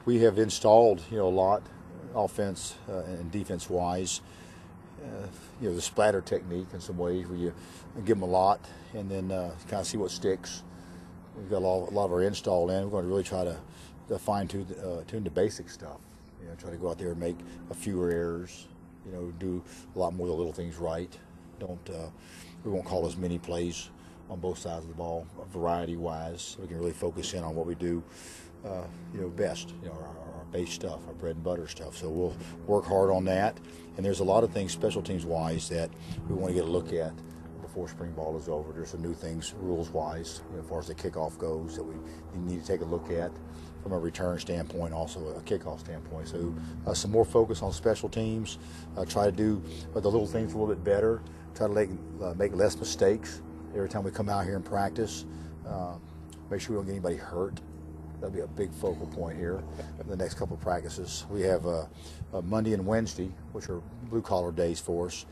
we have installed, a lot, offense and defense wise. The splatter technique in some ways where you give them a lot and then kind of see what sticks. We've got a lot of our install in. We're going to really try to fine tune the basic stuff. Try to go out there and make a fewer errors. Do a lot more of the little things right. We won't call as many plays on both sides of the ball, variety-wise. So we can really focus in on what we do, best. Our base stuff, our bread and butter stuff. So we'll work hard on that. And there's a lot of things, special teams-wise, that we want to get a look at before spring ball is over. There's some new things, rules-wise, as far as the kickoff goes, that we need to take a look at from a return standpoint, also a kickoff standpoint. So some more focus on special teams. Try to do the little things a little bit better. Try to make less mistakes every time we come out here and practice. Make sure we don't get anybody hurt. That'll be a big focal point here in the next couple of practices. We have Monday and Wednesday, which are blue-collar days for us.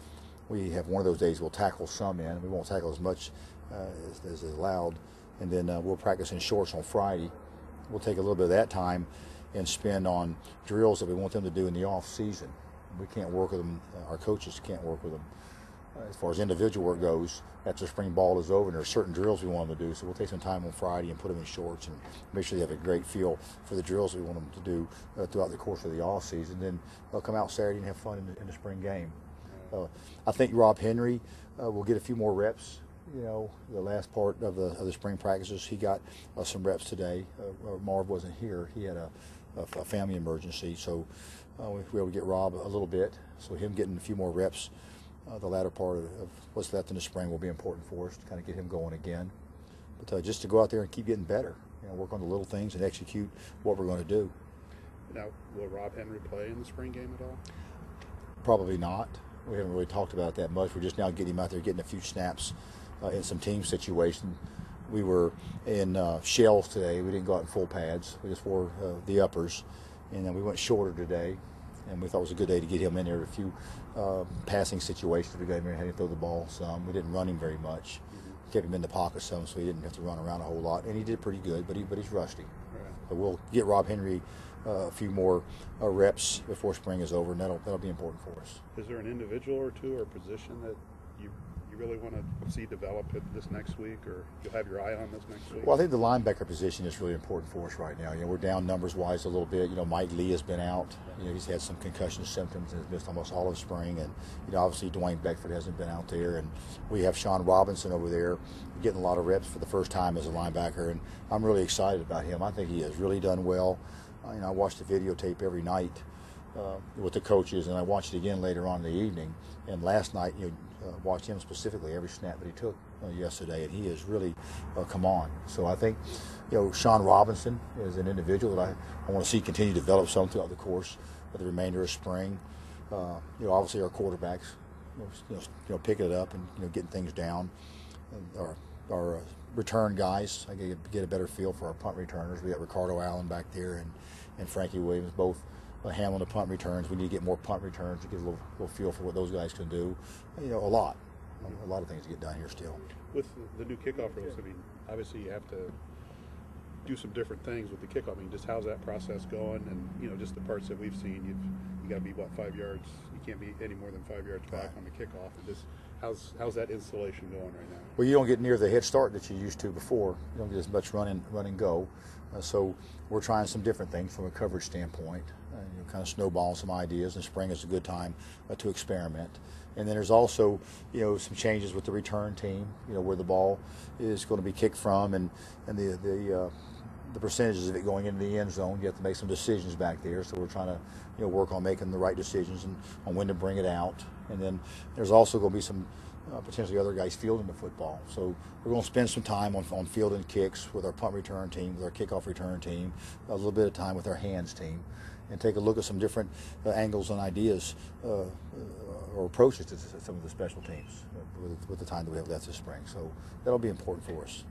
We have one of those days we'll tackle some in. We won't tackle as much as is allowed. And then we'll practice in shorts on Friday. We'll take a little bit of that time and spend on drills that we want them to do in the off season. We can't work with them. Our coaches can't work with them. As far as individual work goes, after spring ball is over, and there are certain drills we want them to do, so we'll take some time on Friday and put them in shorts and make sure they have a great feel for the drills we want them to do throughout the course of the off season. Then they'll come out Saturday and have fun in the spring game. I think Rob Henry will get a few more reps. The last part of the spring practices, he got some reps today. Marv wasn't here; he had a family emergency, so we were able to get Rob a little bit. So him getting a few more reps. The latter part of what's left in the spring will be important for us to kind of get him going again. But just to go out there and keep getting better, work on the little things and execute what we're going to do. Now, will Rob Henry play in the spring game at all? Probably not. We haven't really talked about that much. We're just now getting him out there, getting a few snaps in some team situations. We were in shells today. We didn't go out in full pads. We just wore the uppers. And then we went shorter today. And we thought it was a good day to get him in there. A few passing situations. We got him in, had him throw the ball some. We didn't run him very much. Kept him in the pocket some, so he didn't have to run around a whole lot. And he did pretty good, but he's rusty. Right. But we'll get Rob Henry a few more reps before spring is over, and that'll be important for us. Is there an individual or two or position that you really want to see develop this next week, or you'll have your eye on this next week? Well, I think the linebacker position is really important for us right now. We're down numbers-wise a little bit. Mike Lee has been out. He's had some concussion symptoms and has missed almost all of spring. And, obviously Dwayne Beckford hasn't been out there. And we have Sean Robinson over there getting a lot of reps for the first time as a linebacker. And I'm really excited about him. I think he has really done well. I watch the videotape every night with the coaches, and I watched it again later on in the evening. And last night, watched him specifically every snap that he took yesterday, and he has really come on. So I think, Sean Robinson is an individual that I want to see continue to develop some throughout the course of the remainder of spring. Obviously our quarterbacks, picking it up and getting things down. Our return guys, I get a better feel for our punt returners. We got Ricardo Allen back there and Frankie Williams, both handling the punt returns. We need to get more punt returns to get a little feel for what those guys can do. A lot of things to get done here still. With the new kickoff rules, obviously you have to do some different things with the kickoff. Just how's that process going? And just the parts that we've seen, you got to be 5 yards. You can't be any more than 5 yards back on the kickoff. And just how's that installation going right now? Well, you don't get near the head start that you used to before. You don't get as much run and go. So we're trying some different things from a coverage standpoint. Kind of snowballing some ideas, and spring is a good time to experiment. And then there's also, some changes with the return team, where the ball is going to be kicked from, and the percentages of it going into the end zone. You have to make some decisions back there. So we're trying to, work on making the right decisions and on when to bring it out. And then there's also going to be some potentially other guys fielding the football. So we're going to spend some time on fielding kicks with our punt return team, with our kickoff return team, a little bit of time with our hands team, and take a look at some different angles and ideas or approaches to some of the special teams with the time that we have left this spring. So that'll be important for us.